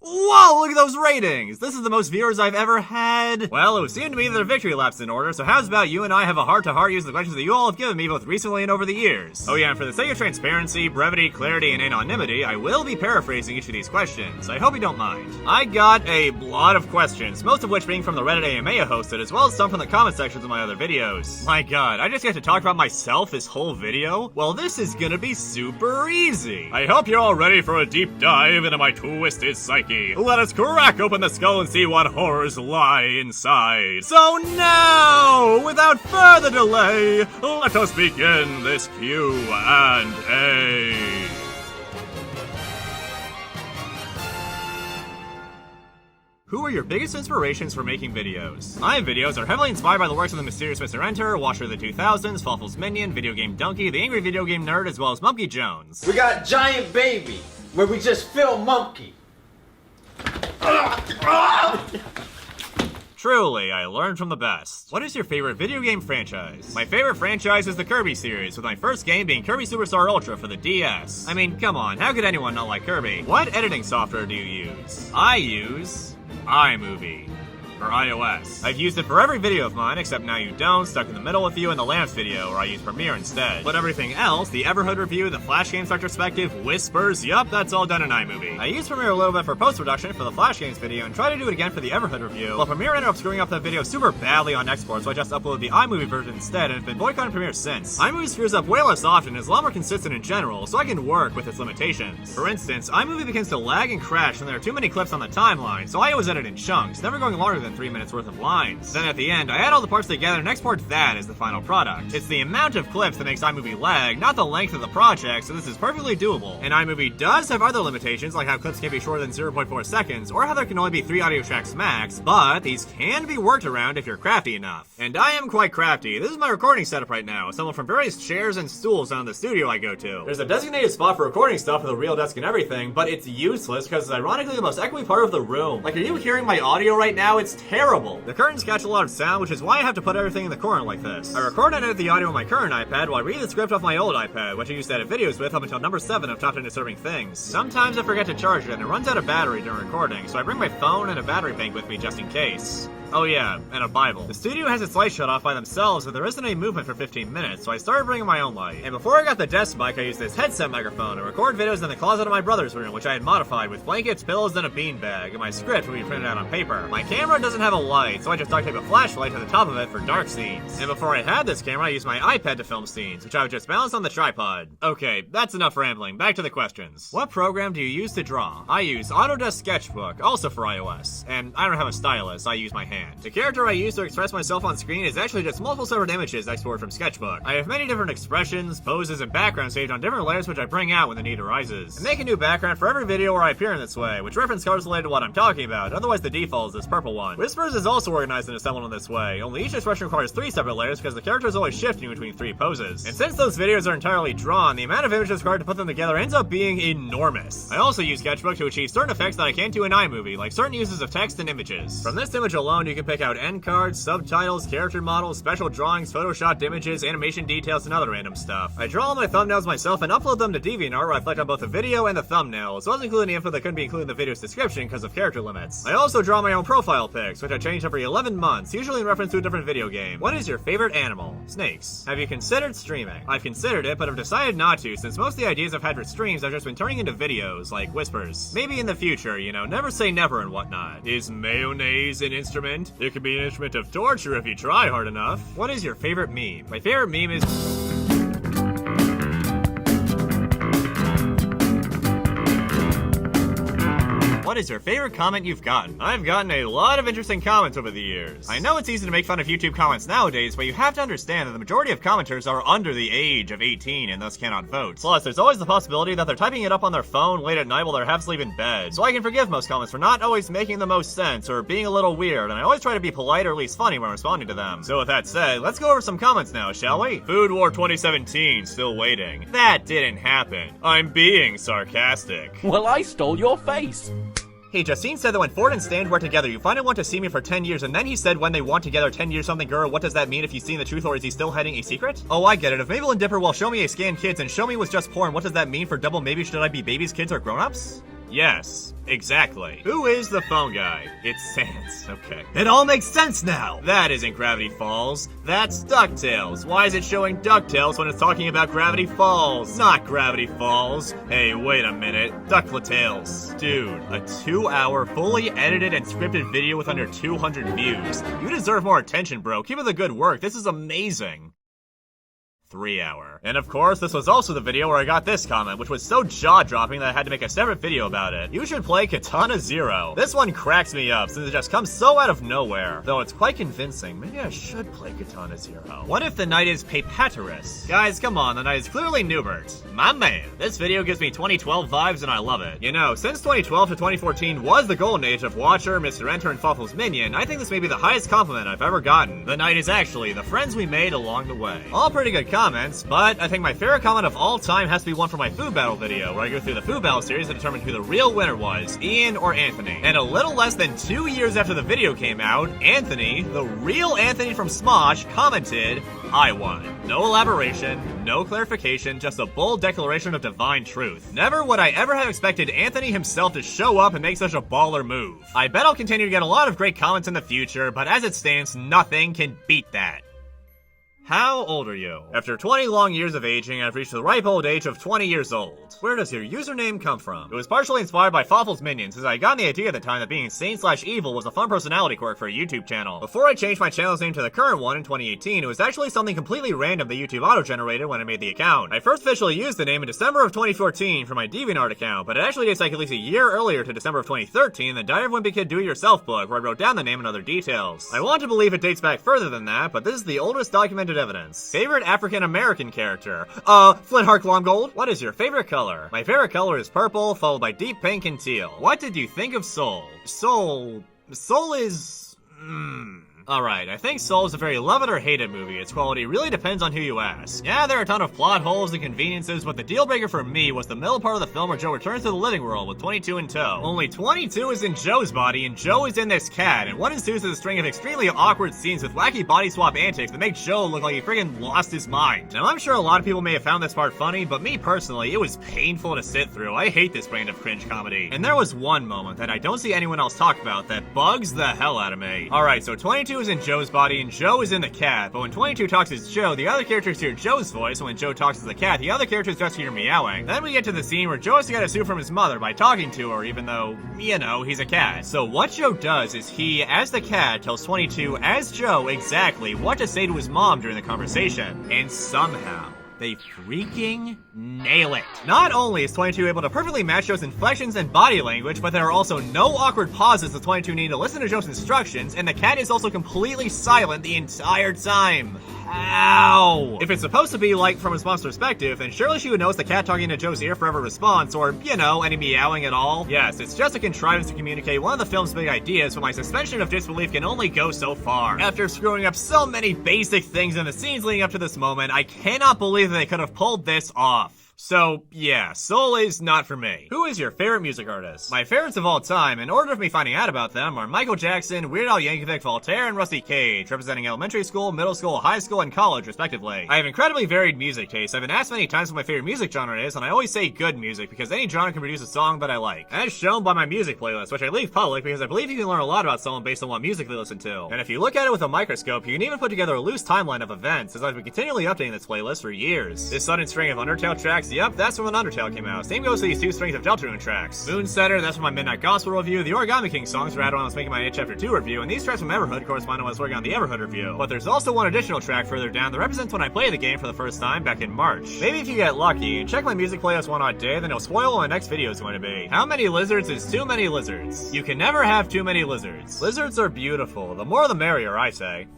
Whoa, look at those ratings! This is the most viewers I've ever had. Well, it would seem to me that a victory lap's in order, so how's about you and I have a heart-to-heart using the questions that you all have given me both recently and over the years. Oh yeah, and for the sake of transparency, brevity, clarity, and anonymity, I will be paraphrasing each of these questions. I hope you don't mind. I got a lot of questions, most of which being from the Reddit AMA I hosted, as well as some from the comment sections of my other videos. My god, I just get to talk about myself this whole video? Well, this is gonna be super easy. I hope you're all ready for a deep dive into my twisted psyche. Let us crack open the skull and see what horrors lie inside. So now, without further delay, let us begin this Q&A. Who are your biggest inspirations for making videos? My videos are heavily inspired by the works of the mysterious Mr. Enter, Watcher of the 2000s, Fawful's Minion, Video Game Donkey, The Angry Video Game Nerd, as well as Mumpy Jones. We got Giant Baby, where we just film Monkey. Truly, I learned from the best. What is your favorite video game franchise? My favorite franchise is the Kirby series, with my first game being Kirby Superstar Ultra for the DS. I mean, come on, how could anyone not like Kirby? What editing software do you use? I use iMovie. For iOS. I've used it for every video of mine, except Now You Don't, Stuck in the Middle with You, and the Lamps video, where I use Premiere instead. But everything else, the Everhood review, the Flash Games retrospective, Whispers, yup, that's all done in iMovie. I used Premiere a little bit for post-production for the Flash Games video, and tried to do it again for the Everhood review, but Premiere ended up screwing up that video super badly on export, so I just uploaded the iMovie version instead, and have been boycotting Premiere since. iMovie screws up way less often and is a lot more consistent in general, so I can work with its limitations. For instance, iMovie begins to lag and crash when there are too many clips on the timeline, so I always edit in chunks, never going longer than 3 minutes worth of lines. Then at the end, I add all the parts together and export that as the final product. It's the amount of clips that makes iMovie lag, not the length of the project, so this is perfectly doable. And iMovie does have other limitations, like how clips can be shorter than 0.4 seconds, or how there can only be 3 audio tracks max, but these can be worked around if you're crafty enough. And I am quite crafty. This is my recording setup right now, assembled from various chairs and stools down in the studio I go to. There's a designated spot for recording stuff with a real desk and everything, but it's useless because it's ironically the most echoey part of the room. Like, are you hearing my audio right now? It's terrible. The curtains catch a lot of sound, which is why I have to put everything in the corner like this. I record and edit the audio on my current iPad while I read the script off my old iPad, which I used to edit videos with up until number 7 of Top 10 Disturbing Things. Sometimes I forget to charge it and it runs out of battery during recording, so I bring my phone and a battery bank with me just in case. Oh yeah, and a Bible. The studio has its lights shut off by themselves, but there isn't any movement for 15 minutes, so I started bringing my own light. And before I got the desk mic, I used this headset microphone to record videos in the closet of my brother's room, which I had modified with blankets, pillows, and a beanbag, and my script would be printed out on paper. My camera doesn't have a light, so I just duct tape a flashlight to the top of it for dark scenes. And before I had this camera, I used my iPad to film scenes, which I would just balance on the tripod. Okay, that's enough rambling. Back to the questions. What program do you use to draw? I use Autodesk Sketchbook, also for iOS, and I don't have a stylus, I use my hand. The character I use to express myself on screen is actually just multiple separate images exported from Sketchbook. I have many different expressions, poses, and backgrounds saved on different layers which I bring out when the need arises. I make a new background for every video where I appear in this way, which reference colors related to what I'm talking about, otherwise the default is this purple one. Whispers is also organized and assembled in this way, only each expression requires 3 separate layers because the character is always shifting between 3 poses. And since those videos are entirely drawn, the amount of images required to put them together ends up being enormous. I also use Sketchbook to achieve certain effects that I can't do in iMovie, like certain uses of text and images. From this image alone, you can pick out end cards, subtitles, character models, special drawings, photoshopped images, animation details, and other random stuff. I draw all my thumbnails myself and upload them to DeviantArt where I select on both the video and the thumbnail, as well as including the info that couldn't be included in the video's description because of character limits. I also draw my own profile pics, which I change every 11 months, usually in reference to a different video game. What is your favorite animal? Snakes. Have you considered streaming? I've considered it, but have decided not to, since most of the ideas I've had for streams have just been turning into videos, like Whispers. Maybe in the future, you know, never say never and whatnot. Is mayonnaise an instrument? It could be an instrument of torture if you try hard enough. What is your favorite meme? My favorite meme is... What is your favorite comment you've gotten? I've gotten a lot of interesting comments over the years. I know it's easy to make fun of YouTube comments nowadays, but you have to understand that the majority of commenters are under the age of 18 and thus cannot vote. Plus, there's always the possibility that they're typing it up on their phone late at night while they're half asleep in bed. So I can forgive most comments for not always making the most sense or being a little weird, and I always try to be polite or at least funny when responding to them. So with that said, let's go over some comments now, shall we? Food War 2017, still waiting. That didn't happen. I'm being sarcastic. Well, I stole your face. Hey, Justine said that when Ford and Stan were together, you finally want to see me for 10 years, and then he said when they want together 10 years something, girl, what does that mean if he's seen the truth, or is he still hiding a secret? Oh, I get it. If Mabel and Dipper will show me a scan kids and show me was just porn, what does that mean for double maybe should I be babies, kids, or grown-ups? Yes, exactly. Who is the phone guy? It's Sans. Okay. It all makes sense now. That isn't Gravity Falls. That's DuckTales. Why is it showing DuckTales when it's talking about Gravity Falls? Not Gravity Falls. Hey, wait a minute. DuckTales. Dude, a 2-hour, fully edited and scripted video with under 200 views. You deserve more attention, bro. Keep up the good work. This is amazing. 3-hour. And of course, this was also the video where I got this comment, which was so jaw-dropping that I had to make a separate video about it. You should play Katana Zero. This one cracks me up since it just comes so out of nowhere. Though it's quite convincing, maybe I should play Katana Zero. What if the knight is Papaterus? Guys, come on, the knight is clearly Newbert. My man. This video gives me 2012 vibes and I love it. You know, since 2012 to 2014 was the golden age of Watcher, Mr. Enter, and Fawful's Minion, I think this may be the highest compliment I've ever gotten. The knight is actually the friends we made along the way. All pretty good comments, but I think my favorite comment of all time has to be one from my food battle video, where I go through the food battle series and determine who the real winner was, Ian or Anthony. And a little less than 2 years after the video came out, Anthony, the real Anthony from Smosh, commented, I won. No elaboration, no clarification, just a bold declaration of divine truth. Never would I ever have expected Anthony himself to show up and make such a baller move. I bet I'll continue to get a lot of great comments in the future, but as it stands, nothing can beat that. How old are you? After 20 long years of aging, I've reached the ripe old age of 20 years old. Where does your username come from? It was partially inspired by Fawful's Minions, as I got the idea at the time that being insane/evil was a fun personality quirk for a YouTube channel. Before I changed my channel's name to the current one in 2018, it was actually something completely random that YouTube auto-generated when I made the account. I first officially used the name in December of 2014 for my DeviantArt account, but it actually dates like at least a year earlier to December of 2013 in the Diary of a Wimpy Kid Do-It-Yourself book, where I wrote down the name and other details. I want to believe it dates back further than that, but this is the oldest documented evidence. Favorite African-American character? Flintheart Glomgold? What is your favorite color? My favorite color is purple, followed by deep pink and teal. What did you think of Soul? Soul is... Alright, I think Soul is a very love it or hate it movie. Its quality really depends on who you ask. Yeah, there are a ton of plot holes and conveniences, but the deal breaker for me was the middle part of the film where Joe returns to the living world with 22 in tow. Only 22 is in Joe's body, and Joe is in this cat, and what ensues is a string of extremely awkward scenes with wacky body swap antics that make Joe look like he friggin' lost his mind. Now, I'm sure a lot of people may have found this part funny, but me personally, it was painful to sit through. I hate this brand of cringe comedy. And there was one moment that I don't see anyone else talk about that bugs the hell out of me. Alright, so 22 is in Joe's body and Joe is in the cat, but when 22 talks as Joe, the other characters hear Joe's voice, and when Joe talks as the cat, the other characters just hear meowing. Then we get to the scene where Joe has to get a suit from his mother by talking to her, even though, you know, he's a cat. So what Joe does is he, as the cat, tells 22, as Joe, exactly what to say to his mom during the conversation. And somehow, they freaking nail it. Not only is 22 able to perfectly match Joe's inflections and body language, but there are also no awkward pauses that 22 need to listen to Joe's instructions, and the cat is also completely silent the entire time. How? If it's supposed to be like from his mom's perspective, then surely she would know it's the cat talking to Joe's ear for every response, or, you know, any meowing at all. Yes, it's just a contrivance to communicate one of the film's big ideas, but my suspension of disbelief can only go so far. After screwing up so many basic things in the scenes leading up to this moment, I cannot believe that they could have pulled this off. So, yeah, Soul is not for me. Who is your favorite music artist? My favorites of all time, in order of me finding out about them, are Michael Jackson, Weird Al Yankovic, Voltaire, and Rusty Cage, representing elementary school, middle school, high school, and college, respectively. I have incredibly varied music tastes. I've been asked many times what my favorite music genre is, and I always say good music, because any genre can produce a song that I like. As shown by my music playlist, which I leave public because I believe you can learn a lot about someone based on what music they listen to. And if you look at it with a microscope, you can even put together a loose timeline of events, as I've been continually updating this playlist for years. This sudden string of Undertale tracks, yep, that's from when Undertale came out. Same goes to these two strings of Deltarune tracks. Moonsetter, that's from my Midnight Gospel review. The Origami King songs were added when I was making my It Chapter 2 review, and these tracks from Everhood correspond to when I was working on the Everhood review. But there's also one additional track further down that represents when I played the game for the first time back in March. Maybe if you get lucky and check my music playlist one odd day, then it'll spoil what my next video is going to be. How many lizards is too many lizards? You can never have too many lizards. Lizards are beautiful. The more the merrier, I say.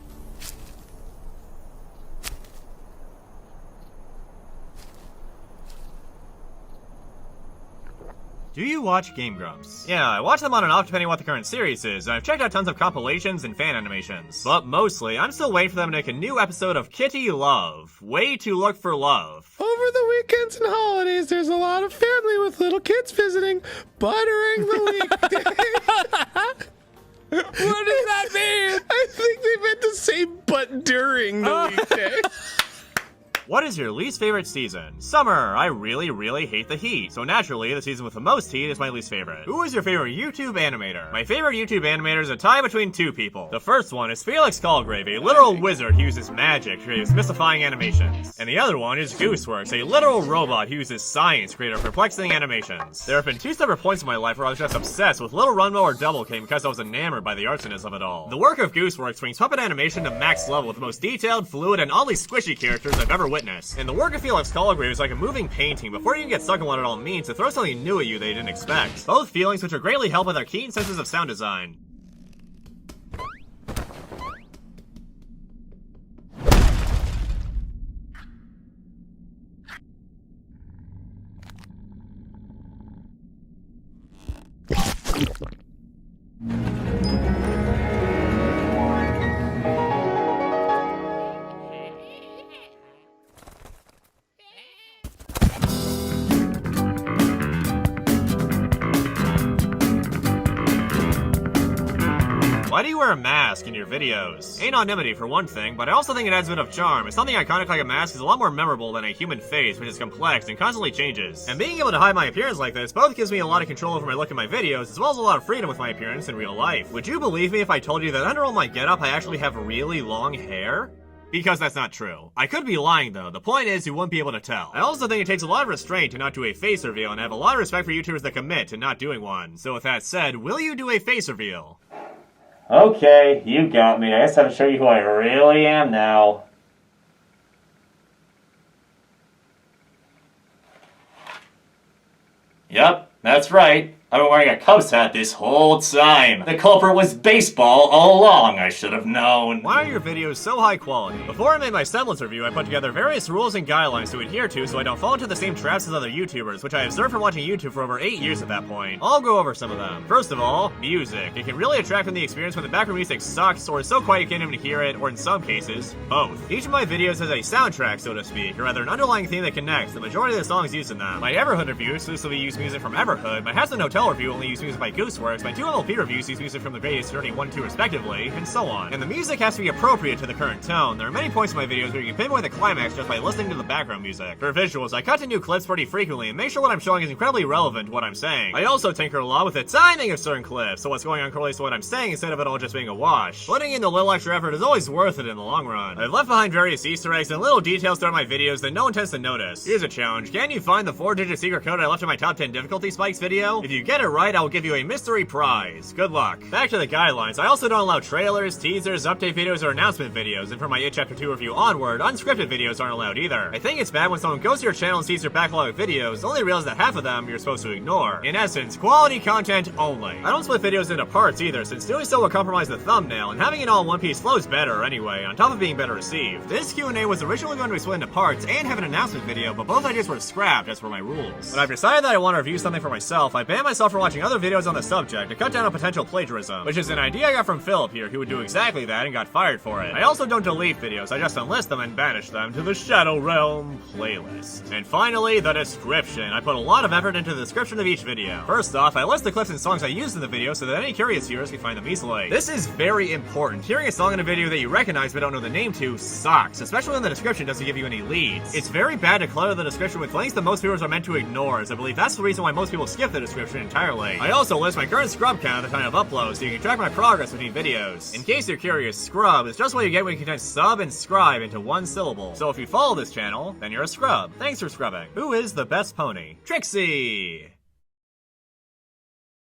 Do you watch Game Grumps? Yeah, I watch them on and off depending on what the current series is, and I've checked out tons of compilations and fan animations. But mostly, I'm still waiting for them to make a new episode of Kitty Love. Way to look for love. Over the weekends and holidays, there's a lot of family with little kids visiting, buttering the weekday. What does that mean? I think they meant to say but during the weekday. What is is your least favorite season? Summer. I really hate the heat, so naturally, the season with the most heat is my least favorite. Who is your favorite YouTube animator? My favorite YouTube animator is a tie between two people. The first one is Felix Calgrave, a literal wizard who uses magic to create mystifying animations. And the other one is Gooseworks, a literal robot who uses science to create perplexing animations. There have been two separate points in my life where I was just obsessed with Little Runmo or Double King because I was enamored by the artsiness of it all. The work of Gooseworks brings puppet animation to max level with the most detailed, fluid, and oddly squishy characters I've ever witnessed. And the work of Felix Calgrave is like a moving painting before you can get stuck on what it all means to throw something new at you that you didn't expect. Both feelings which are greatly helped by their keen senses of sound design. Why do you wear a mask in your videos? Anonymity for one thing, but I also think it adds a bit of charm, as something iconic like a mask is a lot more memorable than a human face, which is complex and constantly changes. And being able to hide my appearance like this both gives me a lot of control over my look in my videos, as well as a lot of freedom with my appearance in real life. Would you believe me if I told you that under all my getup I actually have really long hair? Because that's not true. I could be lying though, the point is you wouldn't be able to tell. I also think it takes a lot of restraint to not do a face reveal, and I have a lot of respect for YouTubers that commit to not doing one. So with that said, will you do a face reveal? Okay, you got me. I guess I have to show you who I really am now. Yep, that's right. I've been wearing a Cubs hat this whole time. The culprit was baseball all along, I should have known. Why are your videos so high quality? Before I made my semblance review, I put together various rules and guidelines to adhere to so I don't fall into the same traps as other YouTubers, which I observed from watching YouTube for over 8 years at that point. I'll go over some of them. First of all, music. It can really attract from the experience when the background music sucks or is so quiet you can't even hear it, or in some cases, both. Each of my videos has a soundtrack, so to speak, or rather an underlying theme that connects the majority of the songs used in them. My Everhood review exclusively use music from Everhood, my Has No Hotel review only use music by Gooseworks, my 2 MLP reviews use music from the Greatest Journey 1 and 2 respectively, and so on. And the music has to be appropriate to the current tone. There are many points in my videos where you can pinpoint the climax just by listening to the background music. For visuals, I cut to new clips pretty frequently and make sure what I'm showing is incredibly relevant to what I'm saying. I also tinker a lot with the timing of certain clips, so what's going on correlates to what I'm saying instead of it all just being a wash. Putting in the little extra effort is always worth it in the long run. I've left behind various Easter eggs and little details throughout my videos that no one tends to notice. Here's a challenge. Can you find the 4-digit secret code I left in my top 10 difficulty spikes video? If you get it right, I will give you a mystery prize. Good luck. Back to the guidelines. I also don't allow trailers, teasers, update videos, or announcement videos, and from my It Chapter 2 review onward, unscripted videos aren't allowed either. I think it's bad when someone goes to your channel and sees your backlog of videos, only realize that half of them you're supposed to ignore. In essence, quality content only. I don't split videos into parts either, since doing so would compromise the thumbnail, and having it all in one piece flows better anyway, on top of being better received. This Q&A was originally going to be split into parts and have an announcement video, but both ideas were scrapped as per my rules. When I've decided that I want to review something for myself, I ban myself from watching other videos on the subject to cut down on potential plagiarism, which is an idea I got from Philip here, who would do exactly that and got fired for it. I also don't delete videos, I just unlist them and banish them to the Shadow Realm playlist. And finally, the description. I put a lot of effort into the description of each video. First off, I list the clips and songs I used in the video so that any curious viewers can find them easily. This is very important. Hearing a song in a video that you recognize but don't know the name to sucks, especially when the description doesn't give you any leads. It's very bad to clutter the description with links that most viewers are meant to ignore, as I believe that's the reason why most people skip the description entirely. I also list my current scrub count at the time of upload so you can track my progress between videos. In case you're curious, scrub is just what you get when you condense sub and scribe into one syllable. So if you follow this channel, then you're a scrub. Thanks for scrubbing. Who is the best pony? Trixie!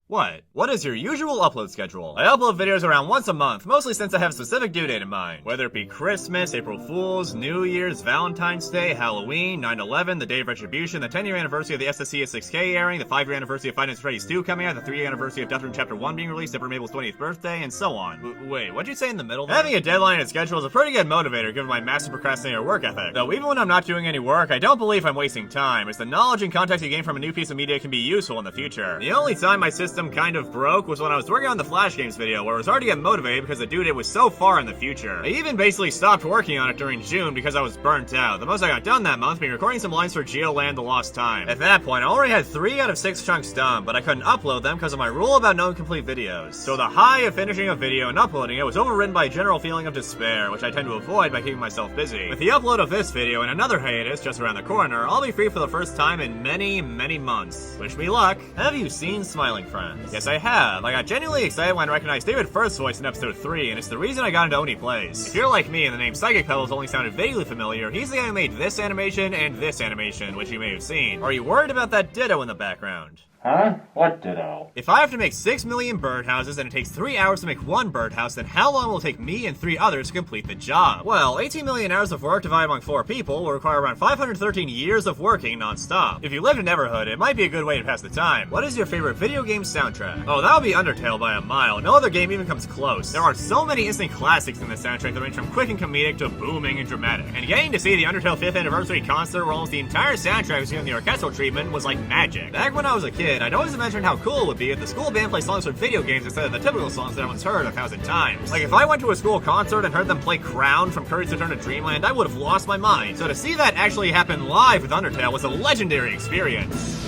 What is your usual upload schedule? I upload videos around once a month, mostly since I have a specific due date in mind. Whether it be Christmas, April Fools, New Year's, Valentine's Day, Halloween, 9/11, the Day of Retribution, the 10-year anniversary of the SSC 6K airing, the 5-year anniversary of Five Nights at Freddy's 2 coming out, the 3-year anniversary of Death Room Chapter 1 being released, Dipper Mabel's 20th birthday, and so on. Wait, what'd you say in the middle there? Having a deadline and schedule is a pretty good motivator given my massive procrastinator work ethic. Though even when I'm not doing any work, I don't believe I'm wasting time, as the knowledge and context you gain from a new piece of media can be useful in the future. The only time my system I'm kind of broke was when I was working on the Flash Games video, where I was already getting motivated because the dude, it was so far in the future. I even basically stopped working on it during June because I was burnt out. The most I got done that month being recording some lines for Geoland: The Lost Time. At that point, I already had 3 out of 6 chunks done, but I couldn't upload them because of my rule about no incomplete videos. So the high of finishing a video and uploading it was overridden by a general feeling of despair, which I tend to avoid by keeping myself busy. With the upload of this video and another hiatus just around the corner, I'll be free for the first time in many, many months. Wish me luck. Have you seen Smiling Friends? Yes, I have. I got genuinely excited when I recognized David Firth's voice in episode 3, and it's the reason I got into Oni Plays. If you're like me and the name Psychic Pebbles only sounded vaguely familiar, he's the guy who made this animation and this animation, which you may have seen. Are you worried about that ditto in the background? Huh? What ditto? If I have to make 6 million birdhouses and it takes 3 hours to make 1 birdhouse, then how long will it take me and 3 others to complete the job? Well, 18 million hours of work divided among 4 people will require around 513 years of working non-stop. If you lived in Neverhood, it might be a good way to pass the time. What is your favorite video game soundtrack? Oh, that would be Undertale by a mile. No other game even comes close. There are so many instant classics in the soundtrack that range from quick and comedic to booming and dramatic. And getting to see the Undertale 5th anniversary concert where almost the entire soundtrack was given the orchestral treatment was like magic. Back when I was a kid, I'd always imagined how cool it would be if the school band played songs from video games instead of the typical songs that everyone's heard 1,000 times. Like if I went to a school concert and heard them play Crown from Courage to Return to Dreamland, I would have lost my mind. So to see that actually happen live with Undertale was a legendary experience.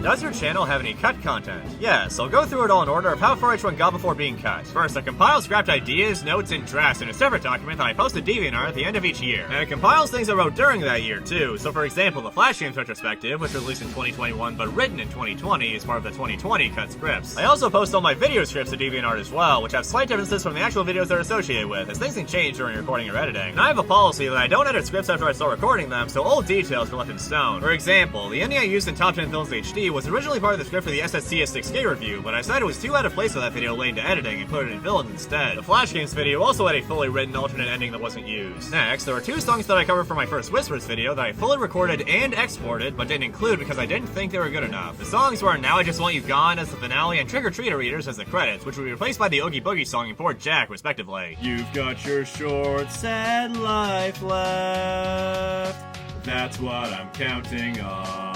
Does your channel have any cut content? Yes, I'll go through it all in order of how far each one got before being cut. First, I compile scrapped ideas, notes, and drafts in a separate document that I post to DeviantArt at the end of each year. And it compiles things I wrote during that year, too. So for example, the Flash Games retrospective, which was released in 2021 but written in 2020, is part of the 2020 cut scripts. I also post all my video scripts to DeviantArt as well, which have slight differences from the actual videos they're associated with, as things can change during recording or editing. And I have a policy that I don't edit scripts after I start recording them, so old details are left in stone. For example, the ending I used in Top 10 Films HD was originally part of the script for the SSCS6K review, but I decided it was too out of place for that video late into editing and put it in villains instead. The Flash Games video also had a fully written alternate ending that wasn't used. Next, there were 2 songs that I covered for my first Whispers video that I fully recorded and exported, but didn't include because I didn't think they were good enough. The songs were Now I Just Want You Gone as the finale and Trick or Treater Readers as the credits, which would be replaced by the Oogie Boogie song and Poor Jack, respectively. You've got your short, sad life left. That's what I'm counting on.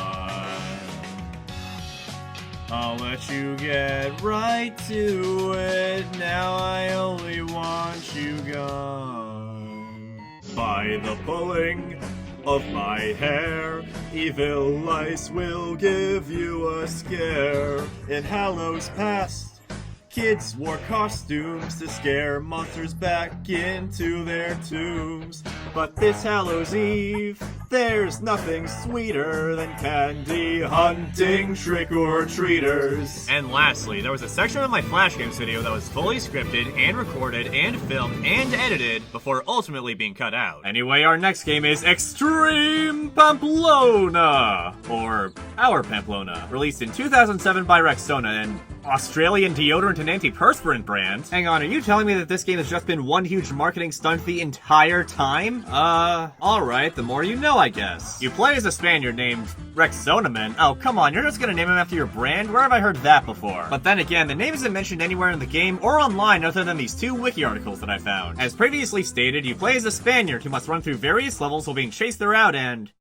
I'll let you get right to it. Now I only want you gone. By the pulling of my hair, evil lice will give you a scare. In Hallows Past, kids wore costumes to scare monsters back into their tombs. But this Hallows Eve, there's nothing sweeter than candy hunting trick-or-treaters. And lastly, there was a section of my Flash Games video that was fully scripted and recorded and filmed and edited before ultimately being cut out. Anyway, our next game is Extreme Pamplona, or Our Pamplona, released in 2007 by Rexona, an Australian deodorant and antiperspirant brand. Hang on, are you telling me that this game has just been one huge marketing stunt the entire time? Alright, the more you know, I guess. You play as a Spaniard named Rexonaman. Oh, come on, you're just gonna name him after your brand? Where have I heard that before? But then again, the name isn't mentioned anywhere in the game or online other than these 2 wiki articles that I found. As previously stated, you play as a Spaniard who must run through various levels while being chased throughout and...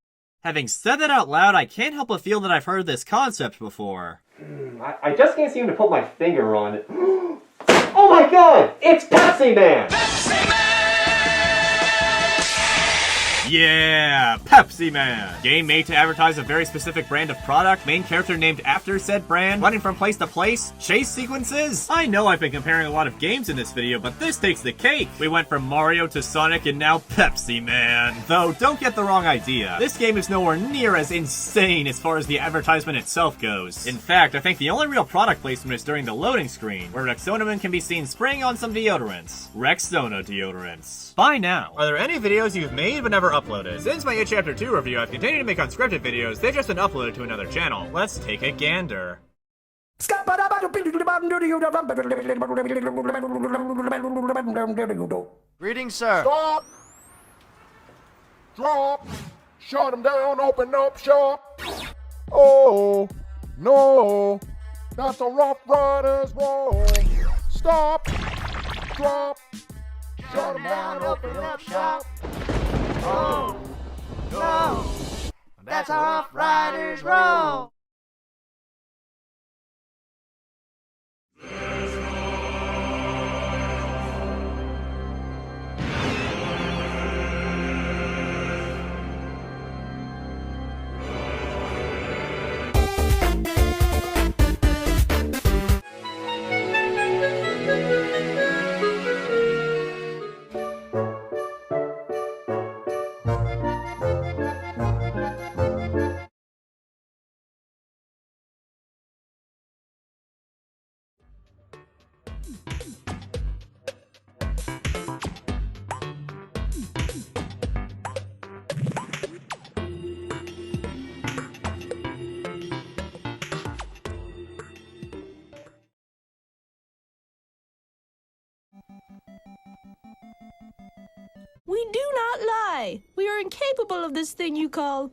Having said that out loud, I can't help but feel that I've heard this concept before. I just can't seem to put my finger on it. Oh my god! It's Pepsi Man! Yeah, Pepsi Man! Game made to advertise a very specific brand of product, main character named after said brand, running from place to place, chase sequences? I know I've been comparing a lot of games in this video, but this takes the cake! We went from Mario to Sonic and now Pepsi Man. Though, don't get the wrong idea. This game is nowhere near as insane as far as the advertisement itself goes. In fact, I think the only real product placement is during the loading screen, where Rexonaman can be seen spraying on some deodorants. Rexona deodorants. Bye now. Are there any videos you've made but never uploaded? Since my It Chapter 2 review, I've continued to make unscripted videos, they've just been uploaded to another channel. Let's take a gander. Greetings, sir. Stop! Drop! Shut him down, open up shop! Oh, no! That's a Rough Riders roll! Stop! drop. Shut 'em down, open up shop. Oh, no. That's how Rough Riders roll. We do not lie. We are incapable of this thing you call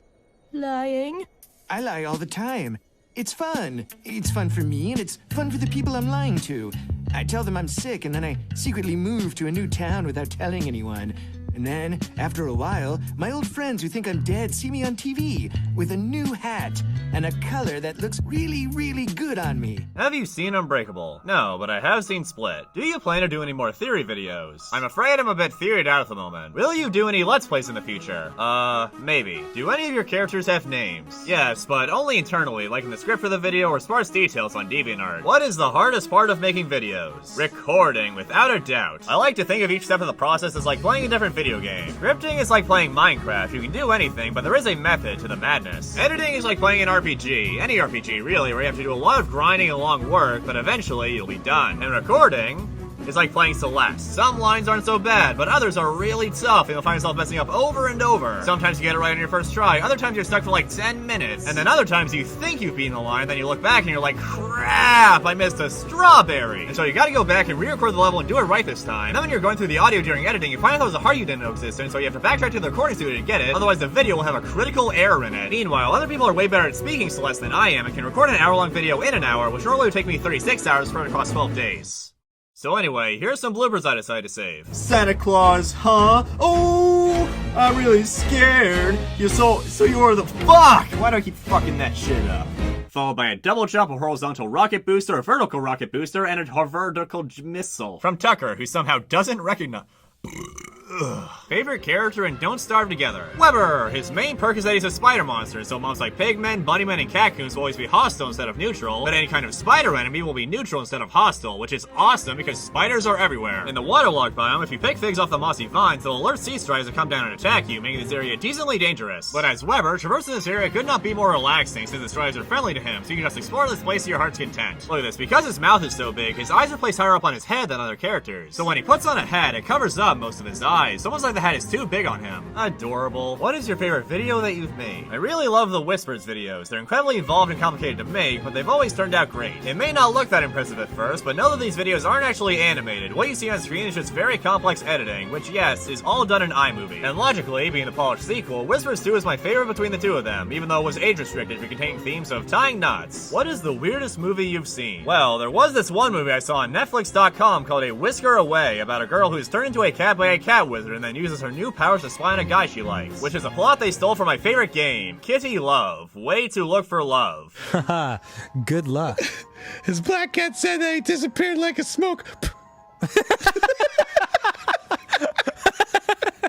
lying. I lie all the time. It's fun. It's fun for me, and it's fun for the people I'm lying to. I tell them I'm sick, and then I secretly move to a new town without telling anyone. And then, after a while, my old friends who think I'm dead see me on TV with a new hat and a color that looks really, really good on me. Have you seen Unbreakable? No, but I have seen Split. Do you plan to do any more theory videos? I'm afraid I'm a bit theoried out at the moment. Will you do any Let's Plays in the future? Maybe. Do any of your characters have names? Yes, but only internally, like in the script for the video or sparse details on DeviantArt. What is the hardest part of making videos? Recording, without a doubt. I like to think of each step of the process as like playing a different video game. Scripting is like playing Minecraft. You can do anything, but there is a method to the madness. Editing is like playing an RPG. Any RPG, really, where you have to do a lot of grinding and long work, but eventually you'll be done. And recording is like playing Celeste. Some lines aren't so bad, but others are really tough, and you'll find yourself messing up over and over. Sometimes you get it right on your first try, other times you're stuck for like 10 minutes, and then other times you think you've beaten the line, then you look back and you're like, crap, I missed a strawberry. And so you gotta go back and re-record the level and do it right this time. And then when you're going through the audio during editing, you find out there was a part you didn't know existed, so you have to backtrack to the recording studio to get it, otherwise the video will have a critical error in it. Meanwhile, other people are way better at speaking Celeste than I am and can record an hour-long video in an hour, which normally would take me 36 hours for it to cost 12 days. So anyway, here's some bloopers I decided to save. Santa Claus, huh? Oh, I'm really scared. So you are the fuck. Why do I keep fucking that shit up? Followed by a double jump, a horizontal rocket booster, a vertical rocket booster, and a vertical missile. From Tucker, who somehow doesn't recognize... Favorite character in Don't Starve Together? Weber! His main perk is that he's a spider monster, so mobs like pigmen, bunnymen, and caccoons will always be hostile instead of neutral, but any kind of spider enemy will be neutral instead of hostile, which is awesome because spiders are everywhere. In the waterlogged biome, if you pick figs off the mossy vines, they'll alert sea strides to come down and attack you, making this area decently dangerous. But as Weber, traversing this area could not be more relaxing since the strides are friendly to him, so you can just explore this place to your heart's content. Look at this, because his mouth is so big, his eyes are placed higher up on his head than other characters. So when he puts on a hat, it covers up most of his eyes. It's almost like the hat is too big on him. Adorable. What is your favorite video that you've made? I really love the Whispers videos. They're incredibly involved and complicated to make, but they've always turned out great. It may not look that impressive at first, but know that these videos aren't actually animated. What you see on screen is just very complex editing, which, yes, is all done in iMovie. And logically, being the polished sequel, Whispers 2 is my favorite between the two of them, even though it was age-restricted for containing themes of tying knots. What is the weirdest movie you've seen? Well, there was this one movie I saw on Netflix.com called A Whisker Away, about a girl who is turned into a cat by a cat wizard and then uses her new powers to spy on a guy she likes, which is a plot they stole from my favorite game, Kitty Love. Way to look for love. Haha, good luck. His black cat said that he disappeared like a smoke.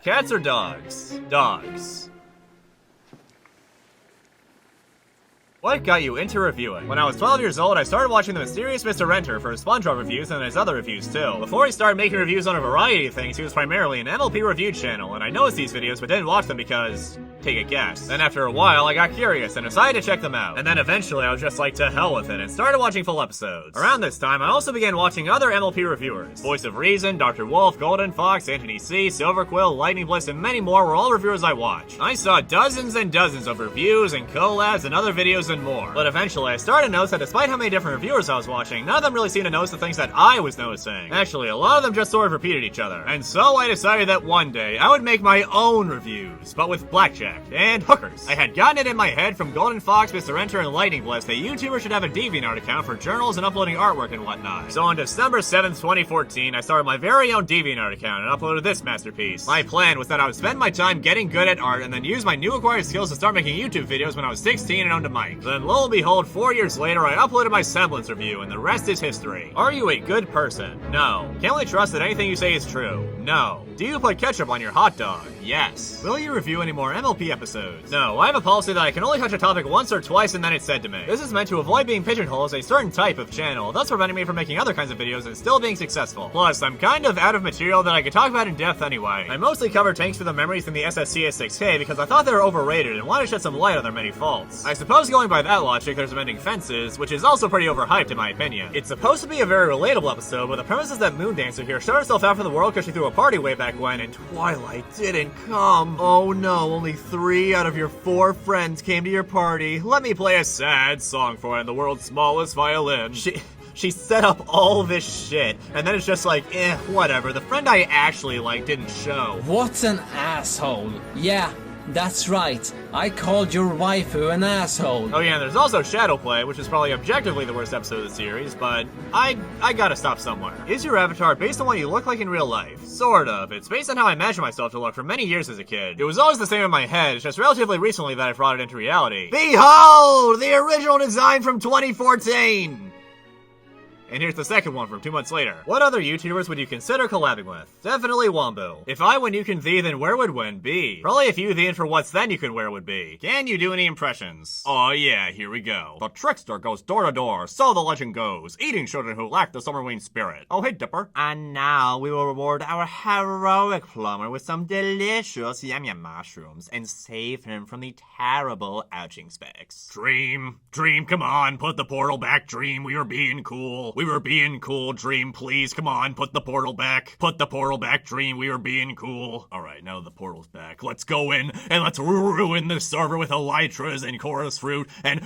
Cats or dogs? Dogs. What got you into reviewing? When I was 12 years old, I started watching The Mysterious Mr. Renter for his SpongeBob reviews and his other reviews too. Before he started making reviews on a variety of things, he was primarily an MLP review channel, and I noticed these videos but didn't watch them because... take a guess. Then after a while, I got curious and decided to check them out. And then eventually I was just like, to hell with it, and started watching full episodes. Around this time, I also began watching other MLP reviewers. Voice of Reason, Dr. Wolf, Golden Fox, Anthony C, Silverquill, Lightning Bliss, and many more were all reviewers I watched. I saw dozens and dozens of reviews and collabs and other videos and more. But eventually, I started to notice that despite how many different reviewers I was watching, none of them really seemed to notice the things that I was noticing. Actually, a lot of them just sort of repeated each other. And so I decided that one day, I would make my own reviews, but with blackjack. correct. And hookers. I had gotten it in my head from Golden Fox, Mr. Enter, and Lightning Bliss that YouTubers should have a DeviantArt account for journals and uploading artwork and whatnot. So on December 7th, 2014, I started my very own DeviantArt account and uploaded this masterpiece. My plan was that I would spend my time getting good at art and then use my new acquired skills to start making YouTube videos when I was 16 and owned a mic. Then lo and behold, 4 years later, I uploaded my Semblance review, and the rest is history. Are you a good person? No. Can we trust that anything you say is true? No. Do you put ketchup on your hot dog? Yes. Will you review any more MLP episodes? No. I have a policy that I can only touch a topic once or twice and then it's said to me. This is meant to avoid being pigeonholed as a certain type of channel, thus preventing me from making other kinds of videos and still being successful. Plus, I'm kind of out of material that I could talk about in depth anyway. I mostly covered Tanks for the Memories in the SSCS6K because I thought they were overrated and wanted to shed some light on their many faults. I suppose going by that logic, there's Mending Fences, which is also pretty overhyped in my opinion. It's supposed to be a very relatable episode, but the premise is that Moondancer here shut herself out from the world because she threw a party way back when, and Twilight didn't come. Oh no, only 3 out of your 4 friends came to your party. Let me play a sad song for you on the world's smallest violin. She set up all this shit, and then it's just like, whatever. The friend I actually like didn't show. What an asshole. Yeah, that's right. I called your waifu an asshole. Oh yeah, and there's also Shadowplay, which is probably objectively the worst episode of the series, but I gotta stop somewhere. Is your avatar based on what you look like in real life? Sort of. It's based on how I imagine myself to look for many years as a kid. It was always the same in my head, it's just relatively recently that I brought it into reality. Behold! The original design from 2014! And here's the second one from 2 months later. What other YouTubers would you consider collabing with? Definitely Wombo. If I win, you can thee, then where would win be? Probably if you thee, and for what's then you can where would be. Can you do any impressions? Oh yeah, here we go. The trickster goes door to door, so the legend goes, eating children who lack the Summerween spirit. Oh hey Dipper. And now we will reward our heroic plumber with some delicious yum yum mushrooms and save him from the terrible ouching specs. Dream, come on, put the portal back, Dream. We were being cool. We were being cool, Dream, please, come on, put the portal back. Put the portal back, Dream, we were being cool. Alright, now the portal's back. Let's go in, and let's ruin the server with elytras and chorus fruit, and,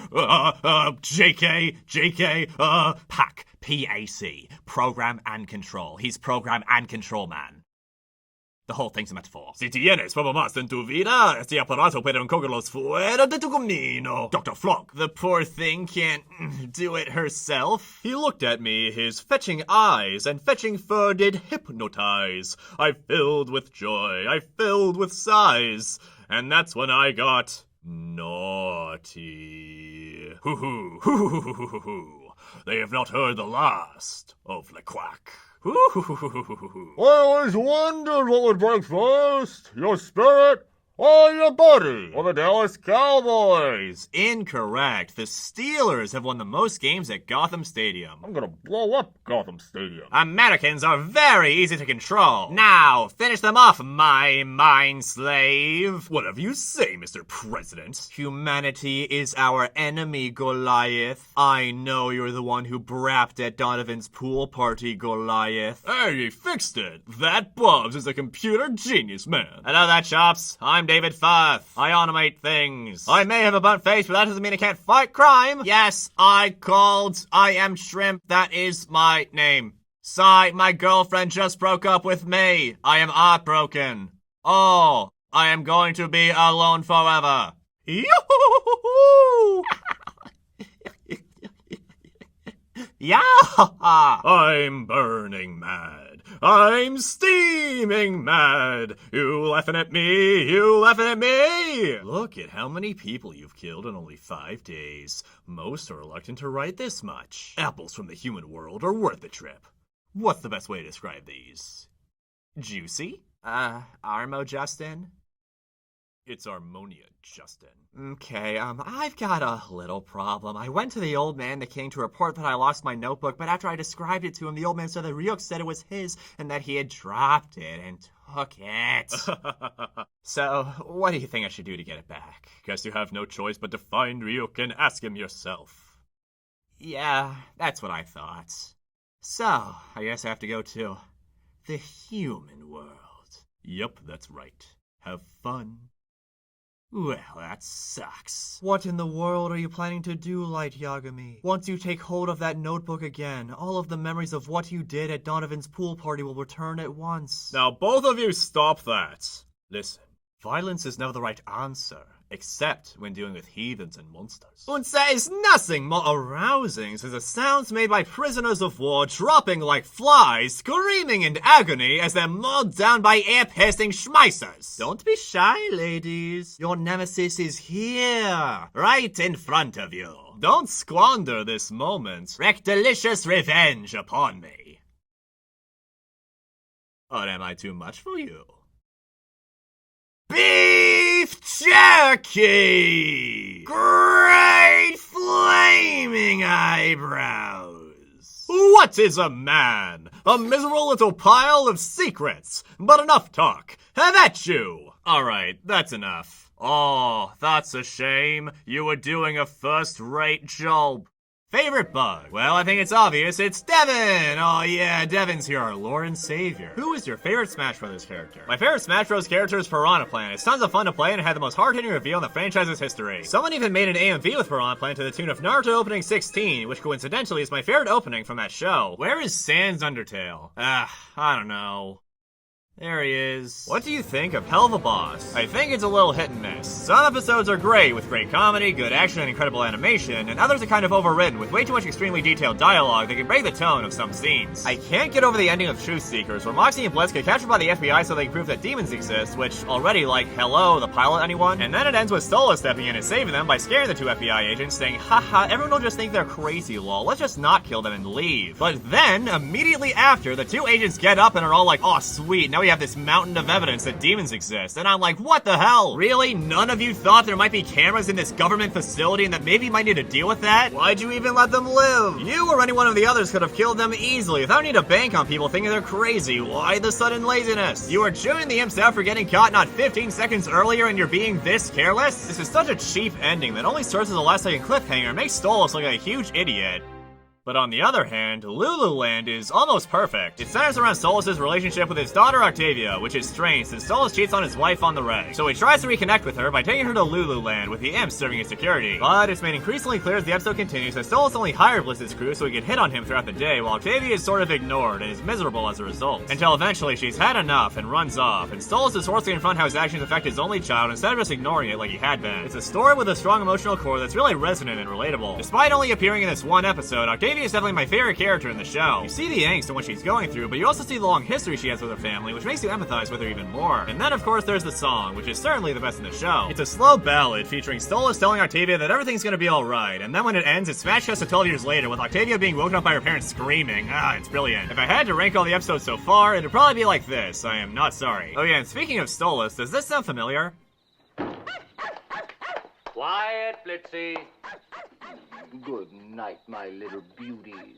PAC, P-A-C, program and control. He's program and control man. The whole thing's a metaphor. Si tienes poco más en tu vida, este aparato puede encogerlos fuera de tu camino. Dr. Flock. The poor thing can't do it herself. He looked at me, his fetching eyes and fetching fur did hypnotize. I filled with joy, I filled with sighs, and that's when I got naughty. Hoo-hoo, hoo-hoo-hoo-hoo-hoo. They have not heard the last of the quack. I always wondered what would break first, your spirit or your body, or the Dallas Cowboys. Incorrect. The Steelers have won the most games at Gotham Stadium. I'm gonna blow up Gotham Stadium. Americans are very easy to control. Now, finish them off, my mind slave. Whatever you say, Mr. President. Humanity is our enemy, Goliath. I know you're the one who brapped at Donovan's pool party, Goliath. Hey, you fixed it. That Bubs is a computer genius, man. Hello there, chops. I'm David Firth. I animate things. I may have a burnt face, but that doesn't mean I can't fight crime. Yes, I am Shrimp. That is my name. Sigh, my girlfriend just broke up with me. I am heartbroken. Oh, I am going to be alone forever. Yoo-hoo-hoo-hoo-hoo. Yeah! I'm burning mad. I'm steaming mad. You laughing at me? You laughing at me? Look at how many people you've killed in only 5 days. Most are reluctant to write this much. Apples from the human world are worth the trip. What's the best way to describe these? Juicy? Armo Justin? It's Armonia, Justin. Okay, I've got a little problem. I went to the old man, the king, to report that I lost my notebook, but after I described it to him, the old man said that Ryuk said it was his, and that he had dropped it and took it. So, what do you think I should do to get it back? Guess you have no choice but to find Ryuk and ask him yourself. Yeah, that's what I thought. So, I guess I have to go to the human world. Yep, that's right. Have fun. Well, that sucks. What in the world are you planning to do, Light Yagami? Once you take hold of that notebook again, all of the memories of what you did at Donovan's pool party will return at once. Now, both of you stop that. Listen, Violence is never the right answer, except when dealing with heathens and monsters. And there is nothing more arousing than the sounds made by prisoners of war dropping like flies, screaming in agony as they're mowed down by air-piercing schmeissers. Don't be shy, ladies. Your nemesis is here, right in front of you. Don't squander this moment. Wreak delicious revenge upon me. Or am I too much for you? Beef jerky! Great flaming eyebrows! What is a man? A miserable little pile of secrets. But enough talk. Have at you! Alright, that's enough. Oh, that's a shame. You were doing a first-rate job. Favorite bug? Well, I think it's obvious. It's Devin! Oh yeah, Devin's here, our Lord and Savior. Who is your favorite Smash Bros. Character? My favorite Smash Bros. Character is Piranha Plant. It's tons of fun to play and it had the most hard-hitting reveal in the franchise's history. Someone even made an AMV with Piranha Plant to the tune of Naruto Opening 16, which coincidentally is my favorite opening from that show. Where is Sans Undertale? I don't know. There he is. What do you think of Hell of a Boss? I think it's a little hit and miss. Some episodes are great, with great comedy, good action, and incredible animation, and others are kind of overridden, with way too much extremely detailed dialogue that can break the tone of some scenes. I can't get over the ending of Truth Seekers, where Moxie and Blitz get captured by the FBI so they can prove that demons exist, which already, like, hello, the pilot, anyone? And then it ends with Stola stepping in and saving them by scaring the two FBI agents, saying, haha, everyone will just think they're crazy, lol, let's just not kill them and leave. But then, immediately after, the two agents get up and are all like, oh sweet, now we have this mountain of evidence that demons exist. And I'm like, what the hell? Really? None of you thought there might be cameras in this government facility and that maybe you might need to deal with that? Why'd you even let them live? You or any one of the others could have killed them easily without needing to bank on people thinking they're crazy. Why the sudden laziness? You are chewing the imps out for getting caught not 15 seconds earlier and you're being this careless? This is such a cheap ending that only serves as a last second cliffhanger and makes Stolas look like a huge idiot. But on the other hand, Lululand is almost perfect. It centers around Stolas' relationship with his daughter Octavia, which is strange since Stolas cheats on his wife on the reg. So he tries to reconnect with her by taking her to Lululand, with the imps serving as security. But it's made increasingly clear as the episode continues that Stolas only hired Blizz's crew so he could hit on him throughout the day, while Octavia is sort of ignored and is miserable as a result. Until eventually she's had enough and runs off, and Stolas is forced to confront how his actions affect his only child instead of just ignoring it like he had been. It's a story with a strong emotional core that's really resonant and relatable. Despite only appearing in this one episode, Octavia is definitely my favorite character in the show. You see the angst and what she's going through, but you also see the long history she has with her family, which makes you empathize with her even more. And then, of course, there's the song, which is certainly the best in the show. It's a slow ballad featuring Stolas telling Octavia that everything's gonna be alright, and then when it ends, it's smash cuts to 12 years later, with Octavia being woken up by her parents screaming. It's brilliant. If I had to rank all the episodes so far, it'd probably be like this. I am not sorry. Oh yeah, and speaking of Stolas, does this sound familiar? Quiet, Blitzy. Good night, my little beauties.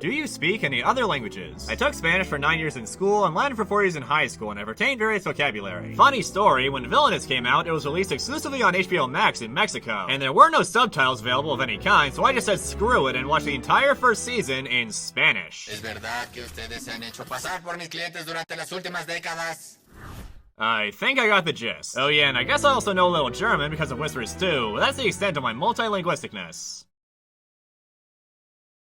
Do you speak any other languages? I took Spanish for 9 years in school and Latin for 4 years in high school and have retained various vocabulary. Funny story, when Villainous came out, it was released exclusively on HBO Max in Mexico, and there were no subtitles available of any kind, so I just said screw it and watched the entire first season in Spanish. Es verdad que ustedes se han hecho pasar por mis clientes durante las últimas décadas. I think I got the gist. Oh yeah, and I guess I also know a little German because of Whispers 2, but that's the extent of my multilinguisticness.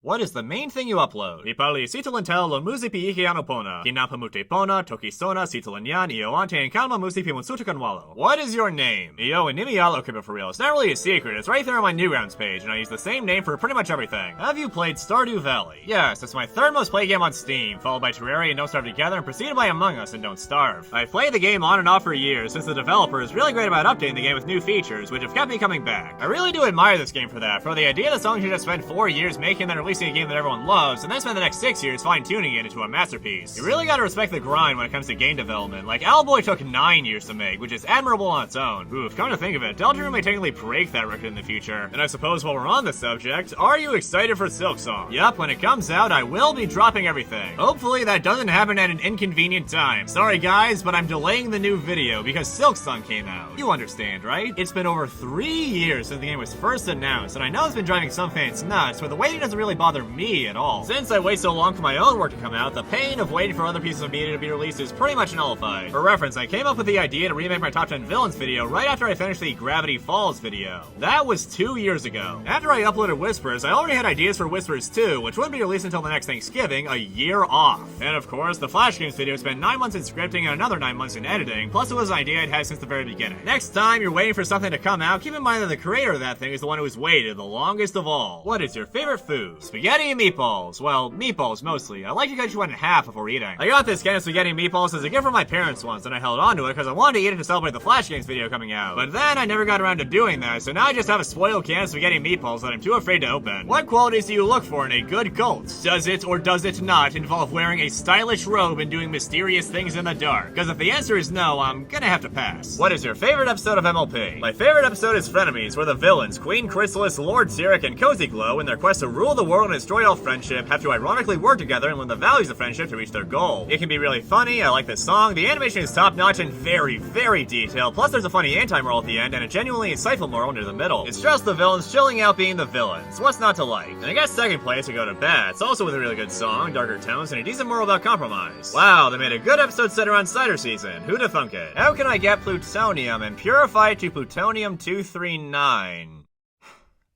What is the main thing you upload? Ipali sitalantel lo musipi ikianopona. Kinapamute pona, tokisona sitalanyan ioante and kalma musipi munsutakanwalo. What is your name? Io and Nimialo Kiba for real. It's not really a secret, it's right there on my Newgrounds page, and I use the same name for pretty much everything. Have you played Stardew Valley? Yes, it's my third most played game on Steam, followed by Terraria and Don't Starve Together, and preceded by Among Us and Don't Starve. I've played the game on and off for years, since the developer is really great about updating the game with new features, which have kept me coming back. I really do admire this game for that, for the idea that someone should just spend 4 years making and then releasing a game that everyone loves, and then spend the next 6 years fine-tuning it into a masterpiece. You really gotta respect the grind when it comes to game development. Like, Owlboy took 9 years to make, which is admirable on its own. Oof, come to think of it, Deltarune may technically break that record in the future. And I suppose while we're on the subject, are you excited for Silksong? Yup, when it comes out, I will be dropping everything. Hopefully that doesn't happen at an inconvenient time. Sorry guys, but I'm delaying the new video because Silksong came out. You understand, right? It's been over 3 years since the game was first announced, and I know it's been driving some fans nuts, but the waiting doesn't really bother bother me at all. Since I wait so long for my own work to come out, the pain of waiting for other pieces of media to be released is pretty much nullified. For reference, I came up with the idea to remake my top 10 villains video right after I finished the Gravity Falls video. That was 2 years ago. After I uploaded Whispers, I already had ideas for Whispers 2, which wouldn't be released until the next Thanksgiving, a year off. And of course, the Flash Games video spent 9 months in scripting and another 9 months in editing, plus it was an idea I'd had since the very beginning. Next time you're waiting for something to come out, keep in mind that the creator of that thing is the one who's waited the longest of all. What is your favorite food? Spaghetti and meatballs. Well, meatballs mostly. I like to cut you one in half before eating. I got this can of spaghetti and meatballs as a gift from my parents once, and I held on to it because I wanted to eat it to celebrate the Flash Games video coming out. But then I never got around to doing that, so now I just have a spoiled can of spaghetti and meatballs that I'm too afraid to open. What qualities do you look for in a good cult? Does it or does it not involve wearing a stylish robe and doing mysterious things in the dark? Because if the answer is no, I'm gonna have to pass. What is your favorite episode of MLP? My favorite episode is Frenemies, where the villains, Queen Chrysalis, Lord Sirik, and Cozy Glow, in their quest to rule the world and destroy all friendship, have to ironically work together and learn the values of friendship to reach their goal. It can be really funny, I like the song, the animation is top-notch and very, very detailed, plus there's a funny anti-moral at the end and a genuinely insightful moral near the middle. It's just the villains chilling out being the villains. What's not to like? And I guess second place would go to Bats, also with a really good song, darker tones, and a decent moral about compromise. Wow, they made a good episode set around cider season. Who'da thunk it? How can I get plutonium and purify it to plutonium-239?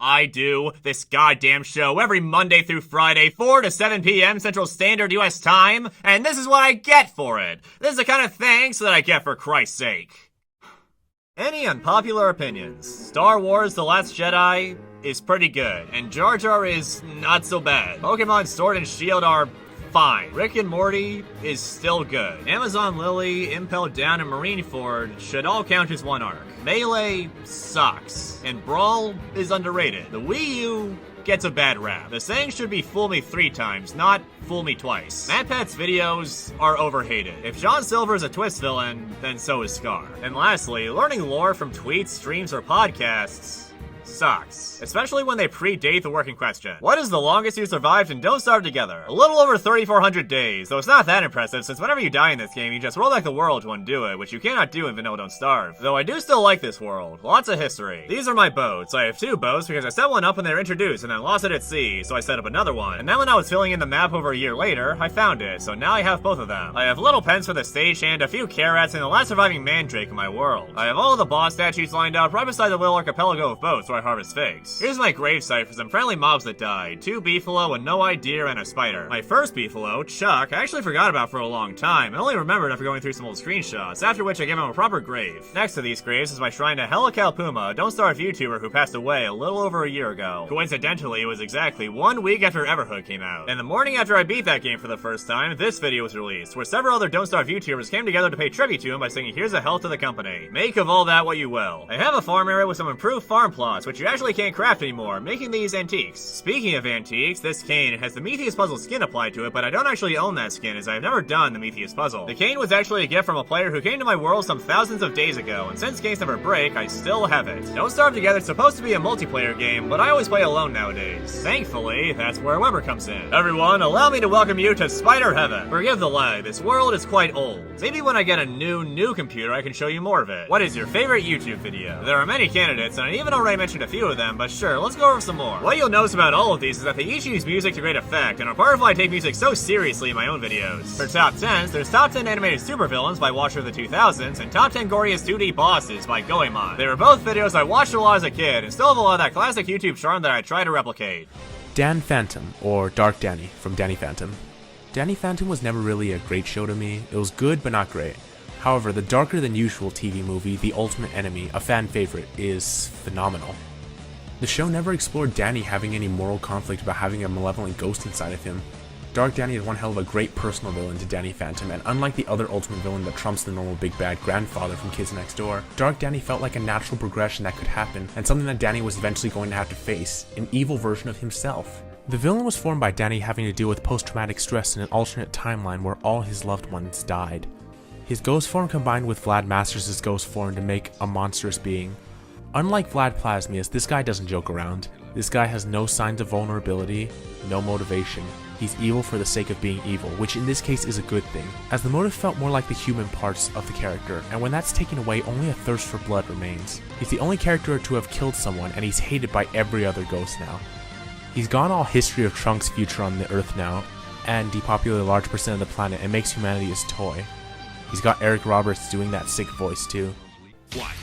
I do this goddamn show every Monday through Friday, 4 to 7 p.m. Central Standard US time, and this is what I get for it. This is the kind of thanks that I get for Christ's sake. Any unpopular opinions? Star Wars The Last Jedi is pretty good, and Jar Jar is not so bad. Pokemon Sword and Shield are fine. Rick and Morty is still good. Amazon Lily, Impel Down, and Marineford should all count as one arc. Melee sucks, and Brawl is underrated. The Wii U gets a bad rap. The saying should be fool me 3 times, not fool me twice. MatPat's videos are overhated. If John Silver is a twist villain, then so is Scar. And lastly, learning lore from tweets, streams, or podcasts sucks. Especially when they predate the work in question. What is the longest you survived in Don't Starve Together? A little over 3,400 days, though it's not that impressive since whenever you die in this game, you just roll back the world to undo it, which you cannot do in Vanilla Don't Starve. Though I do still like this world. Lots of history. These are my boats. I have 2 boats because I set one up when they were introduced and then lost it at sea, so I set up another one. And then when I was filling in the map over a year later, I found it, so now I have both of them. I have little pens for the stagehand, a few carrots, and the last surviving mandrake in my world. I have all of the boss statues lined up right beside the little archipelago of boats where I harvest figs. Here's my gravesite for some friendly mobs that died. 2 beefalo, a no-eyed deer, and a spider. My first beefalo, Chuck, I actually forgot about for a long time. I only remembered after going through some old screenshots, after which I gave him a proper grave. Next to these graves is my shrine to Helical Puma, a Don't Starve YouTuber who passed away a little over a year ago. Coincidentally, it was exactly 1 week after Everhood came out. And the morning after I beat that game for the first time, this video was released, where several other Don't Starve YouTubers came together to pay tribute to him by singing Here's a Health to the Company. Make of all that what you will. I have a farm area with some improved farm plots, which you actually can't craft anymore, making these antiques. Speaking of antiques, this cane has the Metheus Puzzle skin applied to it, but I don't actually own that skin as I have never done the Metheus Puzzle. The cane was actually a gift from a player who came to my world some thousands of days ago, and since canes never break, I still have it. Don't Starve Together is supposed to be a multiplayer game, but I always play alone nowadays. Thankfully, that's where Weber comes in. Everyone, allow me to welcome you to Spider Heaven. Forgive the lag, this world is quite old. Maybe when I get a new computer, I can show you more of it. What is your favorite YouTube video? There are many candidates, and I even already mentioned a few of them, but sure, let's go over some more. What you'll notice about all of these is that they each use music to great effect, and are part of why I take music so seriously in my own videos. For top 10s, there's Top 10 Animated Supervillains by Watcher of the 2000s, and Top 10 Goriest 2D Bosses by Goemon. They were both videos I watched a lot as a kid, and still have a lot of that classic YouTube charm that I try to replicate. Dan Phantom, or Dark Danny, from Danny Phantom. Danny Phantom was never really a great show to me. It was good, but not great. However, the darker than usual TV movie, The Ultimate Enemy, a fan favorite, is phenomenal. The show never explored Danny having any moral conflict about having a malevolent ghost inside of him. Dark Danny is one hell of a great personal villain to Danny Phantom, and unlike the other ultimate villain that trumps the normal big bad grandfather from Kids Next Door, Dark Danny felt like a natural progression that could happen, and something that Danny was eventually going to have to face, an evil version of himself. The villain was formed by Danny having to deal with post-traumatic stress in an alternate timeline where all his loved ones died. His ghost form combined with Vlad Masters' ghost form to make a monstrous being. Unlike Vlad Plasmius, this guy doesn't joke around. This guy has no signs of vulnerability, no motivation. He's evil for the sake of being evil, which in this case is a good thing, as the motive felt more like the human parts of the character, and when that's taken away, only a thirst for blood remains. He's the only character to have killed someone, and he's hated by every other ghost now. He's gone all history of Trunks' future on the Earth now, and depopulated a large percent of the planet and makes humanity his toy. He's got Eric Roberts doing that sick voice too. What?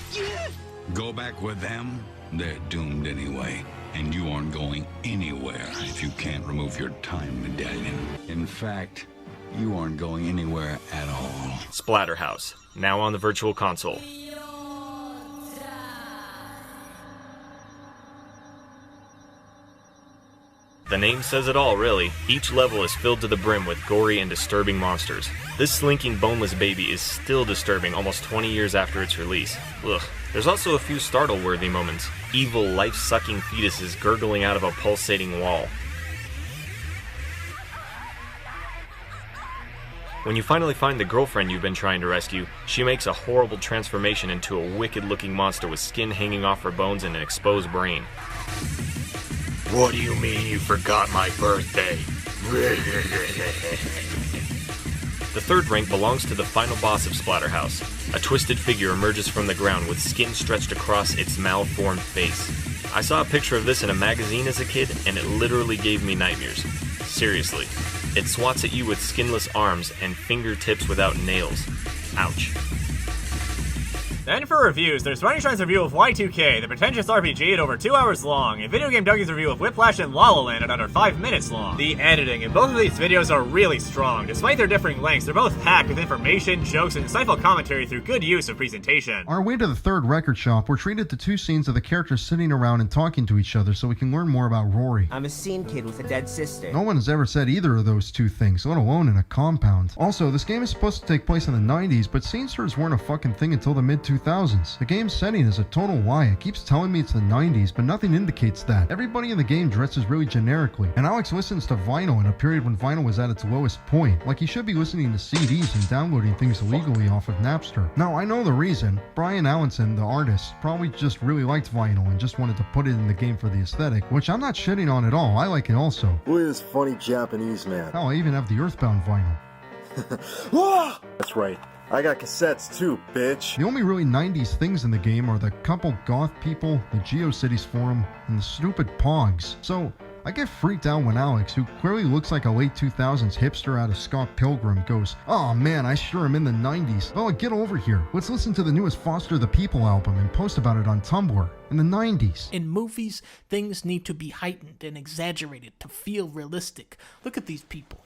Go back with them? They're doomed anyway. And you aren't going anywhere if you can't remove your time medallion. In fact, you aren't going anywhere at all. Splatterhouse, now on the Virtual Console. The name says it all, really. Each level is filled to the brim with gory and disturbing monsters. This slinking boneless baby is still disturbing almost 20 years after its release. Ugh. There's also a few startle-worthy moments. Evil, life-sucking fetuses gurgling out of a pulsating wall. When you finally find the girlfriend you've been trying to rescue, she makes a horrible transformation into a wicked-looking monster with skin hanging off her bones and an exposed brain. What do you mean you forgot my birthday? The third rank belongs to the final boss of Splatterhouse. A twisted figure emerges from the ground with skin stretched across its malformed face. I saw a picture of this in a magazine as a kid, and it literally gave me nightmares. Seriously. It swats at you with skinless arms and fingertips without nails. Ouch. Then for reviews, there's Running Shine's review of Y2K, the pretentious RPG at over 2 hours long, and Video Game Dougie's review of Whiplash and La La Land at under 5 minutes long. The editing in both of these videos are really strong. Despite their differing lengths, they're both packed with information, jokes, and insightful commentary through good use of presentation. On our way to the third record shop, we're treated to 2 scenes of the characters sitting around and talking to each other so we can learn more about Rory. I'm a scene kid with a dead sister. No one has ever said either of those 2 things, let alone in a compound. Also, this game is supposed to take place in the 90s, but scenesters weren't a fucking thing until the mid-2000s. The game's setting is a total lie. It keeps telling me it's the 90s, but nothing indicates that. Everybody in the game dresses really generically, and Alex listens to vinyl in a period when vinyl was at its lowest point. Like he should be listening to CDs and downloading things illegally off of Napster. Now, I know the reason. Brian Allenson, the artist, probably just really liked vinyl and just wanted to put it in the game for the aesthetic, which I'm not shitting on at all. I like it also. Look at this funny Japanese man. Hell, I even have the Earthbound vinyl. That's right. I got cassettes too, bitch. The only really 90s things in the game are the couple goth people, the GeoCities forum, and the stupid pogs. So, I get freaked out when Alex, who clearly looks like a late 2000s hipster out of Scott Pilgrim, goes, "Oh man, I sure am in the 90s. Well, get over here. Let's listen to the newest Foster the People album and post about it on Tumblr. In the 90s. In movies, things need to be heightened and exaggerated to feel realistic. Look at these people.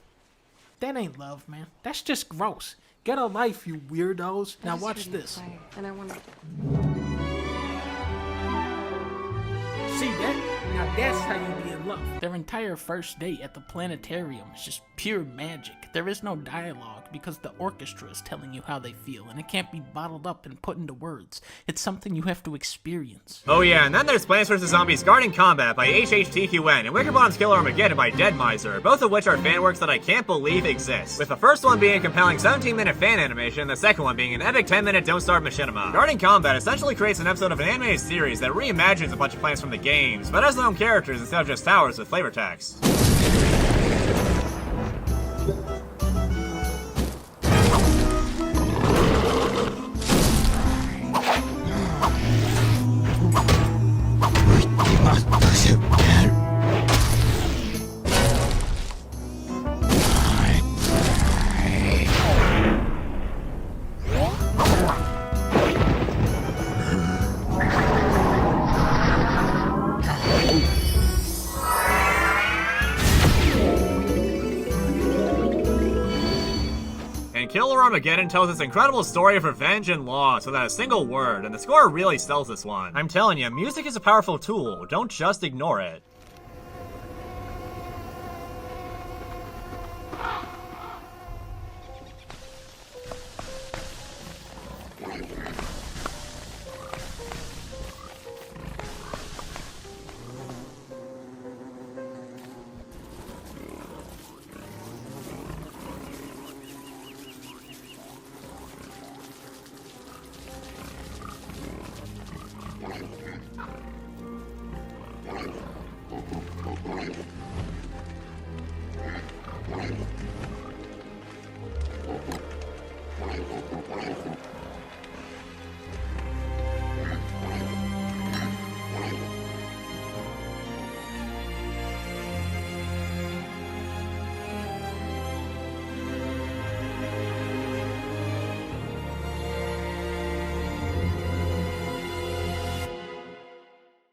That ain't love, man. That's just gross. Get a life, you weirdos. Now watch this. And I want to... See that? Now that's how you be in love. Their entire first date at the planetarium is just pure magic. There is no dialogue because the orchestra is telling you how they feel, and it can't be bottled up and put into words. It's something you have to experience. Oh yeah, and then there's Plants vs. Zombies Guarding Combat by HHTQN and Wickerbottom's Killer Armageddon by Dead Miser, both of which are fan works that I can't believe exist. With the first one being a compelling 17-minute fan animation, and the second one being an epic 10-minute Don't Starve Machinima. Guarding Combat essentially creates an episode of an animated series that reimagines a bunch of plants from the games, but as their own characters instead of just towers with flavor text. Killer Armageddon tells this incredible story of revenge and loss without a single word, and the score really sells this one. I'm telling you, music is a powerful tool, don't just ignore it.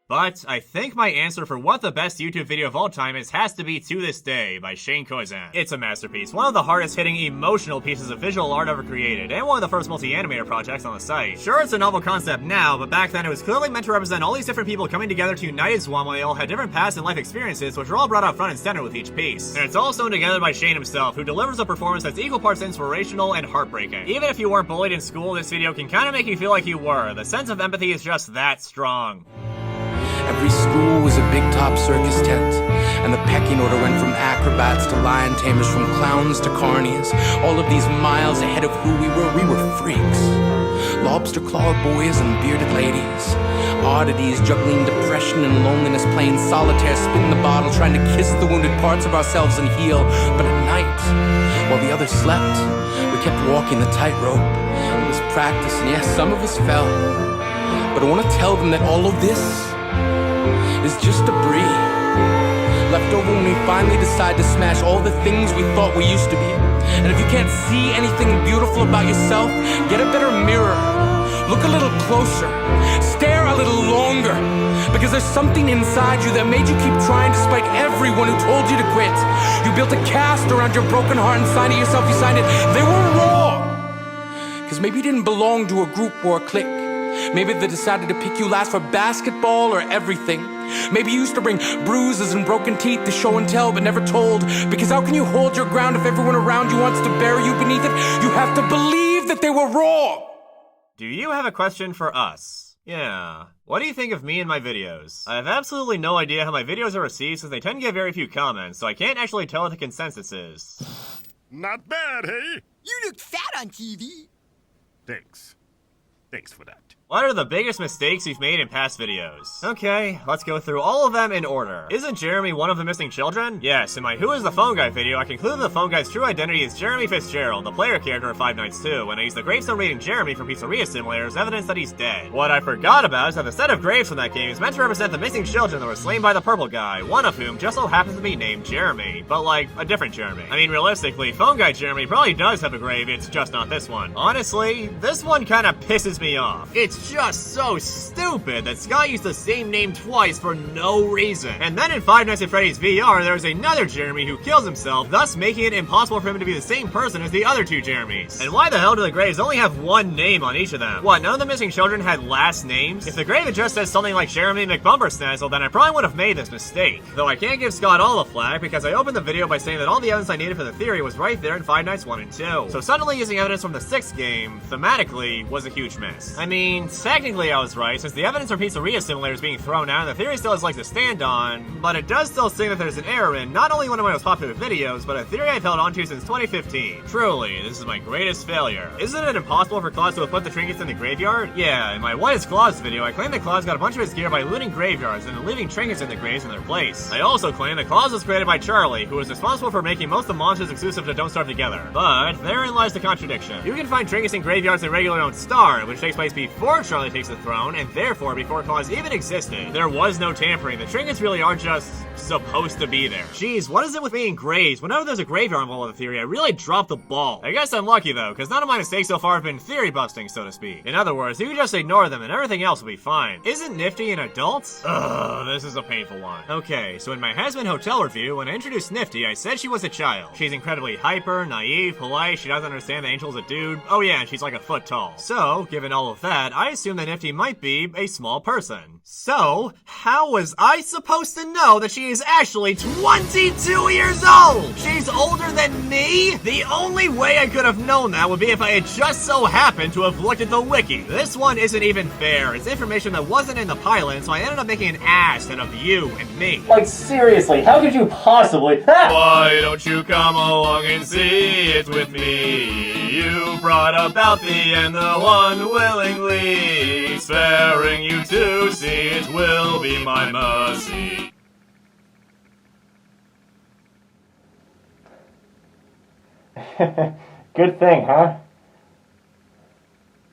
But I think my answer for what the best YouTube video of all time is has to be To This Day by Shane Koizan. It's a masterpiece, one of the hardest hitting emotional pieces of visual art ever created, and one of the first multi-animator projects on the site. Sure, it's a novel concept now, but back then it was clearly meant to represent all these different people coming together to unite as one while they all had different past and life experiences, which were all brought out front and center with each piece. And it's all sewn together by Shane himself, who delivers a performance that's equal parts inspirational and heartbreaking. Even if you weren't bullied in school, this video can kind of make you feel like you were. The sense of empathy is just that strong. Every school was a big top circus tent, and the pecking order went from acrobats to lion tamers, from clowns to carnies. All of these miles ahead of who we were freaks. Lobster claw boys and bearded ladies. Oddities juggling depression and loneliness, playing solitaire, spin the bottle, trying to kiss the wounded parts of ourselves and heal. But at night, while the others slept, we kept walking the tightrope. It was practice, and yes, some of us fell. But I want to tell them that all of this is just debris left over when we finally decide to smash all the things we thought we used to be. And if you can't see anything beautiful about yourself, get a better mirror. Look a little closer. Stare a little longer. Because there's something inside you that made you keep trying despite everyone who told you to quit. You built a cast around your broken heart and signed it yourself. You signed it. They were wrong. Because maybe you didn't belong to a group or a clique. Maybe they decided to pick you last for basketball or everything. Maybe you used to bring bruises and broken teeth to show and tell but never told. Because how can you hold your ground if everyone around you wants to bury you beneath it? You have to believe that they were wrong. Do you have a question for us? Yeah. What do you think of me and my videos? I have absolutely no idea how my videos are received since they tend to get very few comments, so I can't actually tell what the consensus is. Not bad, hey? You look fat on TV. Thanks. Thanks for that. What are the biggest mistakes you've made in past videos? Okay, let's go through all of them in order. Isn't Jeremy one of the missing children? Yes, in my Who is the Phone Guy video, I concluded the phone guy's true identity is Jeremy Fitzgerald, the player character of Five Nights 2, and I used the gravestone reading Jeremy from Pizzeria Simulator as evidence that he's dead. What I forgot about is that the set of graves from that game is meant to represent the missing children that were slain by the purple guy, one of whom just so happens to be named Jeremy, but like, a different Jeremy. I mean, realistically, Phone Guy Jeremy probably does have a grave, it's just not this one. Honestly, this one kinda pisses me off. It's just so stupid that Sky used the same name twice for no reason. And then in Five Nights at Freddy's VR, there's another Jeremy who kills himself, thus making it impossible for him to be the same person as the other two Jeremys. And why the hell do the graves only have one name on each of them? What, none of the missing children had last names? If the grave had just said something like Jeremy McBumpersnazzle, then I probably would have made this mistake. Though I can't give Scott all the flack because I opened the video by saying that all the evidence I needed for the theory was right there in Five Nights 1 and 2. So suddenly using evidence from the 6th game, thematically, was a huge miss. I mean, technically I was right, since the evidence from Pizzeria Simulator is being thrown out and the theory still has legs to stand on, but it does still say that there's an error in not only one of my most popular videos, but a theory I've held onto since 2015. Truly, this is my greatest failure. Isn't it impossible for Claus to have put the trinkets in the graveyard? Yeah, in my What is Claus video, I claim that Claus got a bunch of his gear by looting graveyards and then leaving trinkets in the graves in their place. I also claim that Claus was created by Charlie, who was responsible for making most of the monsters exclusive to Don't Starve Together. But therein lies the contradiction. You can find trinkets in graveyards that regularly don't star, which takes place before Charlie takes the throne, and therefore before Claus even existed. There was no tampering. The trinkets really are just supposed to be there. Jeez, what is it with me and graves? Whenever there's a graveyard involved with a theory, I really drop the ball. I guess I'm lucky though, because none of my mistakes so far have been theory busting, so to speak. In other words, you can just ignore them and everything else will be fine. Isn't Nifty an adult? Ugh, this is a painful one. Okay, so in my Has Been Hotel review, when I introduced Nifty, I said she was a child. She's incredibly hyper, naive, polite, she doesn't understand that Angel's a dude. Oh yeah, and she's like a foot tall. So, given all of that, I assume that Nifty might be a small person. So, how was I supposed to know that she is actually 22 years old? She's older than me? The only way I could have known that would be if I had just so happened to have looked at the wiki. This one isn't even fair. It's information that wasn't in the pilot, so I ended up making an ass out of you and me. Like, seriously, how could you possibly? Why don't you come along and see it with me? You brought about the end, the one willingly, sparing you to see it will be my mercy. Good thing, huh?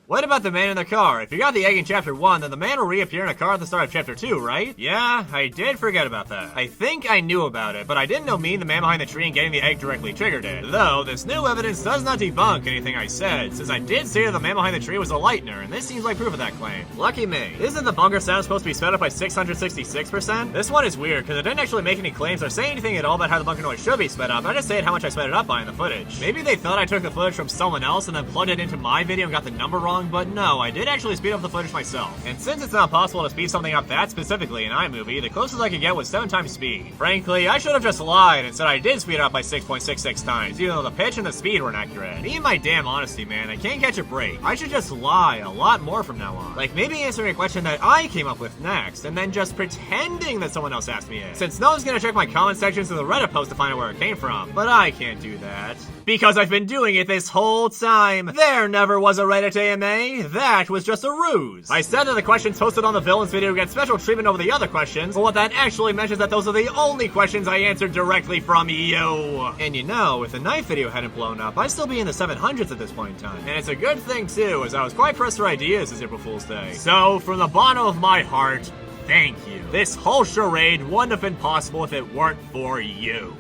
What about the man in the car? If you got the egg in chapter 1, then the man will reappear in a car at the start of chapter 2, right? Yeah, I did forget about that. I think I knew about it, but I didn't know me and the man behind the tree and getting the egg directly triggered it. Though, this new evidence does not debunk anything I said, since I did say that the man behind the tree was a lightener, and this seems like proof of that claim. Lucky me. Isn't the bunker sound supposed to be sped up by 666%? This one is weird, because it didn't actually make any claims or say anything at all about how the bunker noise should be sped up. I just said how much I sped it up by in the footage. Maybe they thought I took the footage from someone else and then plugged it into my video and got the number wrong, but no, I did actually speed up the footage myself. And since it's not possible to speed something up that specifically in iMovie, the closest I could get was 7 times speed. Frankly, I should have just lied and said I did speed it up by 6.66 times, even though the pitch and the speed weren't accurate. Me and my damn honesty, man, I can't catch a break. I should just lie a lot more from now on. Like maybe answering a question that I came up with next, and then just pretending that someone else asked me it. Since no one's gonna check my comment sections of the Reddit post to find out where it came from. But I can't do that. Because I've been doing it this whole time. There never was a Reddit AMA. That was just a ruse. I said that the questions posted on the villains video get special treatment over the other questions, but what that actually meant is that those are the only questions I answered directly from you. And you know, if the knife video hadn't blown up, I'd still be in the 700s at this point in time. And it's a good thing too, as I was quite pressed for ideas this April Fool's Day. So, from the bottom of my heart, thank you. This whole charade wouldn't have been possible if it weren't for you.